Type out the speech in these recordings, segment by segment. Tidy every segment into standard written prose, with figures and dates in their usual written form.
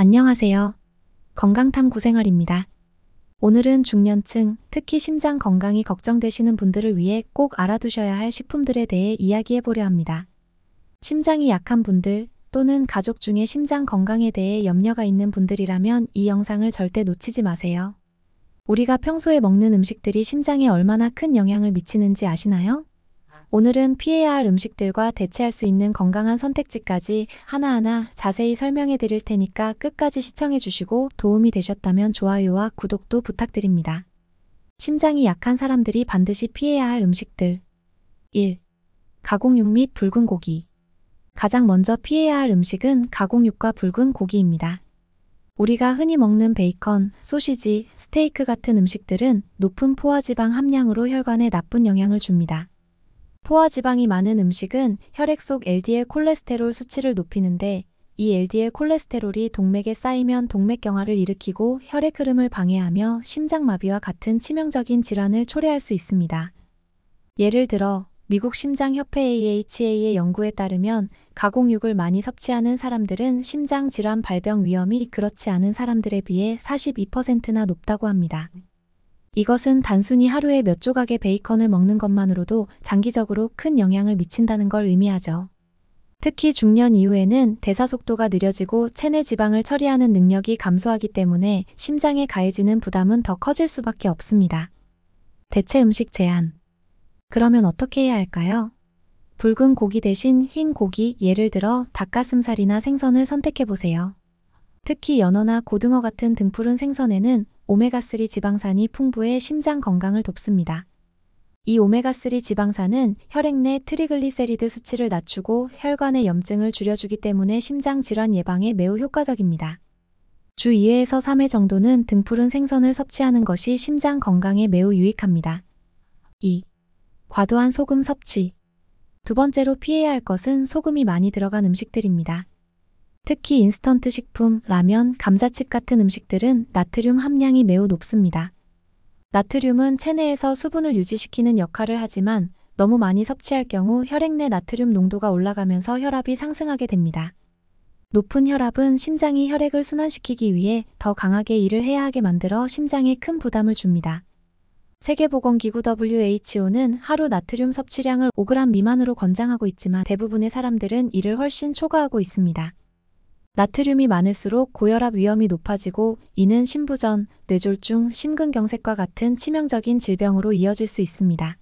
안녕하세요. 건강탐구생활입니다. 오늘은 중년층, 특히 심장 건강이 걱정되시는 분들을 위해 꼭 알아두셔야 할 식품들에 대해 이야기해보려 합니다. 심장이 약한 분들 또는 가족 중에 심장 건강에 대해 염려가 있는 분들이라면 이 영상을 절대 놓치지 마세요. 우리가 평소에 먹는 음식들이 심장에 얼마나 큰 영향을 미치는지 아시나요? 오늘은 피해야 할 음식들과 대체할 수 있는 건강한 선택지까지 하나하나 자세히 설명해 드릴 테니까 끝까지 시청해 주시고 도움이 되셨다면 좋아요와 구독도 부탁드립니다. 심장이 약한 사람들이 반드시 피해야 할 음식들. 1. 가공육 및 붉은 고기. 가장 먼저 피해야 할 음식은 가공육과 붉은 고기입니다. 우리가 흔히 먹는 베이컨, 소시지, 스테이크 같은 음식들은 높은 포화지방 함량으로 혈관에 나쁜 영향을 줍니다. 포화지방이 많은 음식은 혈액 속 LDL 콜레스테롤 수치를 높이는데 이 LDL 콜레스테롤이 동맥에 쌓이면 동맥경화를 일으키고 혈액 흐름을 방해하며 심장마비와 같은 치명적인 질환을 초래할 수 있습니다. 예를 들어 미국 심장협회 AHA의 연구에 따르면 가공육을 많이 섭취하는 사람들은 심장질환 발병 위험이 그렇지 않은 사람들에 비해 42%나 높다고 합니다. 이것은 단순히 하루에 몇 조각의 베이컨을 먹는 것만으로도 장기적으로 큰 영향을 미친다는 걸 의미하죠. 특히 중년 이후에는 대사 속도가 느려지고 체내 지방을 처리하는 능력이 감소하기 때문에 심장에 가해지는 부담은 더 커질 수밖에 없습니다. 대체 음식 제한. 그러면 어떻게 해야 할까요? 붉은 고기 대신 흰 고기, 예를 들어 닭가슴살이나 생선을 선택해보세요. 특히 연어나 고등어 같은 등푸른 생선에는 오메가3 지방산이 풍부해 심장 건강을 돕습니다. 이 오메가3 지방산은 혈액 내 트리글리세리드 수치를 낮추고 혈관의 염증을 줄여주기 때문에 심장 질환 예방에 매우 효과적입니다. 주 2회에서 3회 정도는 등푸른 생선을 섭취하는 것이 심장 건강에 매우 유익합니다. 2. 과도한 소금 섭취. 두 번째로 피해야 할 것은 소금이 많이 들어간 음식들입니다. 특히 인스턴트 식품, 라면, 감자칩 같은 음식들은 나트륨 함량이 매우 높습니다. 나트륨은 체내에서 수분을 유지시키는 역할을 하지만 너무 많이 섭취할 경우 혈액 내 나트륨 농도가 올라가면서 혈압이 상승하게 됩니다. 높은 혈압은 심장이 혈액을 순환시키기 위해 더 강하게 일을 해야 하게 만들어 심장에 큰 부담을 줍니다. 세계보건기구 WHO는 하루 나트륨 섭취량을 5g 미만으로 권장하고 있지만 대부분의 사람들은 이를 훨씬 초과하고 있습니다. 나트륨이 많을수록 고혈압 위험이 높아지고 이는 심부전, 뇌졸중, 심근경색과 같은 치명적인 질병으로 이어질 수 있습니다.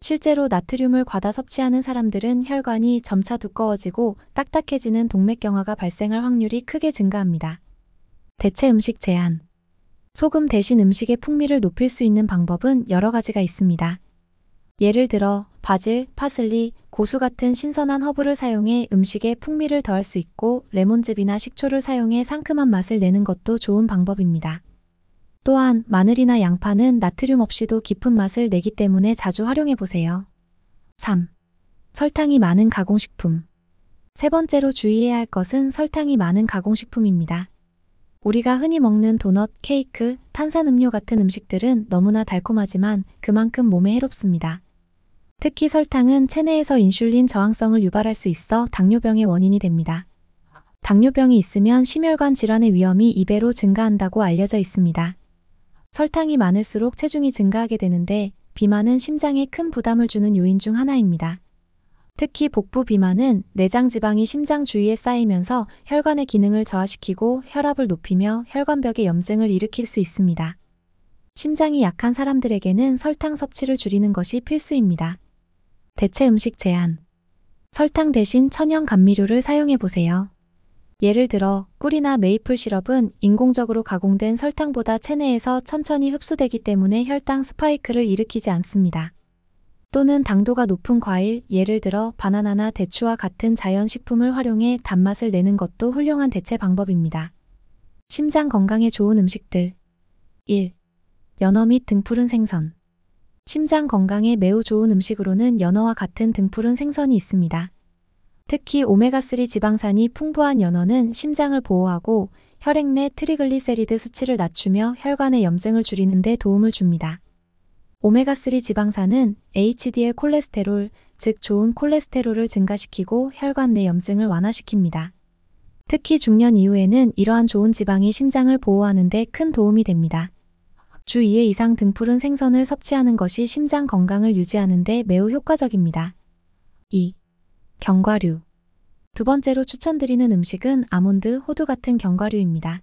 실제로 나트륨을 과다 섭취하는 사람들은 혈관이 점차 두꺼워지고 딱딱해지는 동맥경화가 발생할 확률이 크게 증가합니다. 대체 음식 제한. 소금 대신 음식의 풍미를 높일 수 있는 방법은 여러 가지가 있습니다. 예를 들어 바질, 파슬리, 고수 같은 신선한 허브를 사용해 음식에 풍미를 더할 수 있고 레몬즙이나 식초를 사용해 상큼한 맛을 내는 것도 좋은 방법입니다. 또한 마늘이나 양파는 나트륨 없이도 깊은 맛을 내기 때문에 자주 활용해보세요. 3. 설탕이 많은 가공식품. 세 번째로 주의해야 할 것은 설탕이 많은 가공식품입니다. 우리가 흔히 먹는 도넛, 케이크, 탄산음료 같은 음식들은 너무나 달콤하지만 그만큼 몸에 해롭습니다. 특히 설탕은 체내에서 인슐린 저항성을 유발할 수 있어 당뇨병의 원인이 됩니다. 당뇨병이 있으면 심혈관 질환의 위험이 2배로 증가한다고 알려져 있습니다. 설탕이 많을수록 체중이 증가하게 되는데 비만은 심장에 큰 부담을 주는 요인 중 하나입니다. 특히 복부 비만은 내장 지방이 심장 주위에 쌓이면서 혈관의 기능을 저하시키고 혈압을 높이며 혈관벽에 염증을 일으킬 수 있습니다. 심장이 약한 사람들에게는 설탕 섭취를 줄이는 것이 필수입니다. 대체 음식 제한. 설탕 대신 천연 감미료를 사용해보세요. 예를 들어 꿀이나 메이플 시럽은 인공적으로 가공된 설탕보다 체내에서 천천히 흡수되기 때문에 혈당 스파이크를 일으키지 않습니다. 또는 당도가 높은 과일, 예를 들어 바나나나 대추와 같은 자연식품을 활용해 단맛을 내는 것도 훌륭한 대체 방법입니다. 심장 건강에 좋은 음식들. 1. 연어 및 등푸른 생선. 심장 건강에 매우 좋은 음식으로는 연어와 같은 등푸른 생선이 있습니다. 특히 오메가3 지방산이 풍부한 연어는 심장을 보호하고 혈액 내 트리글리세리드 수치를 낮추며 혈관의 염증을 줄이는 데 도움을 줍니다. 오메가3 지방산은 HDL 콜레스테롤, 즉 좋은 콜레스테롤을 증가시키고 혈관 내 염증을 완화시킵니다. 특히 중년 이후에는 이러한 좋은 지방이 심장을 보호하는 데 큰 도움이 됩니다. 주 2회 이상 등푸른 생선을 섭취하는 것이 심장 건강을 유지하는 데 매우 효과적입니다. 2. 견과류. 두 번째로 추천드리는 음식은 아몬드, 호두 같은 견과류입니다.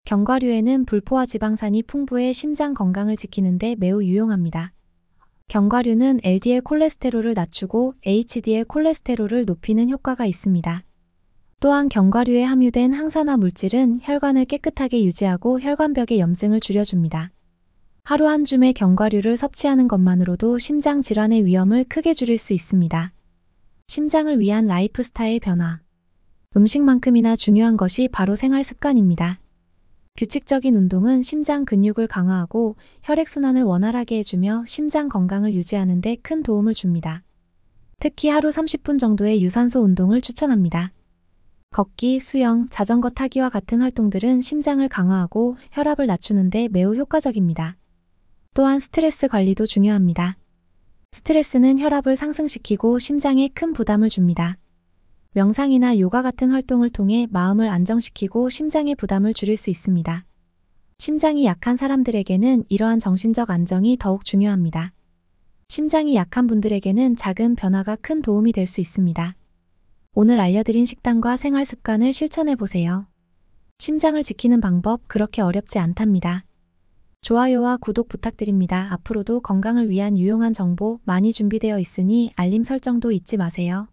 견과류에는 불포화 지방산이 풍부해 심장 건강을 지키는 데 매우 유용합니다. 견과류는 LDL 콜레스테롤을 낮추고 HDL 콜레스테롤을 높이는 효과가 있습니다. 또한 견과류에 함유된 항산화 물질은 혈관을 깨끗하게 유지하고 혈관벽의 염증을 줄여줍니다. 하루 한 줌의 견과류를 섭취하는 것만으로도 심장 질환의 위험을 크게 줄일 수 있습니다. 심장을 위한 라이프 스타일 변화. 음식만큼이나 중요한 것이 바로 생활 습관입니다. 규칙적인 운동은 심장 근육을 강화하고 혈액순환을 원활하게 해주며 심장 건강을 유지하는 데 큰 도움을 줍니다. 특히 하루 30분 정도의 유산소 운동을 추천합니다. 걷기, 수영, 자전거 타기와 같은 활동들은 심장을 강화하고 혈압을 낮추는 데 매우 효과적입니다. 또한 스트레스 관리도 중요합니다. 스트레스는 혈압을 상승시키고 심장에 큰 부담을 줍니다. 명상이나 요가 같은 활동을 통해 마음을 안정시키고 심장의 부담을 줄일 수 있습니다. 심장이 약한 사람들에게는 이러한 정신적 안정이 더욱 중요합니다. 심장이 약한 분들에게는 작은 변화가 큰 도움이 될 수 있습니다. 오늘 알려드린 식단과 생활 습관을 실천해보세요. 심장을 지키는 방법 그렇게 어렵지 않답니다. 좋아요와 구독 부탁드립니다. 앞으로도 건강을 위한 유용한 정보 많이 준비되어 있으니 알림 설정도 잊지 마세요.